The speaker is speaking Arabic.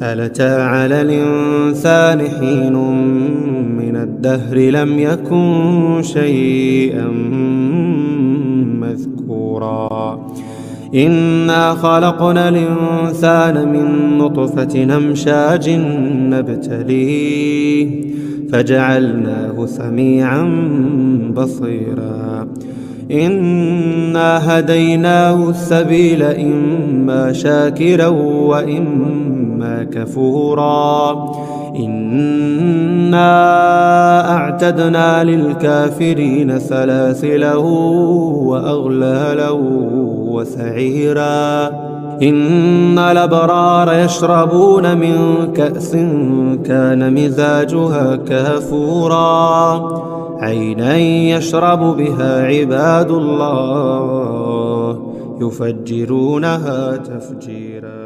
هل أتى على الإنسان حين من الدهر لم يكن شيئا مذكورا إنا خلقنا الإنسان من نطفة أمشاج نبتليه فجعلناه سميعا بصيرا إنا هديناه السبيل إما شاكرا وإما كفورا إنا أعتدنا للكافرين سلاسلا وأغلالا وسعيرا إن الأبرار يشربون من كأس كان مزاجها كافورا عينا يشرب بها عباد الله يفجرونها تفجيرا.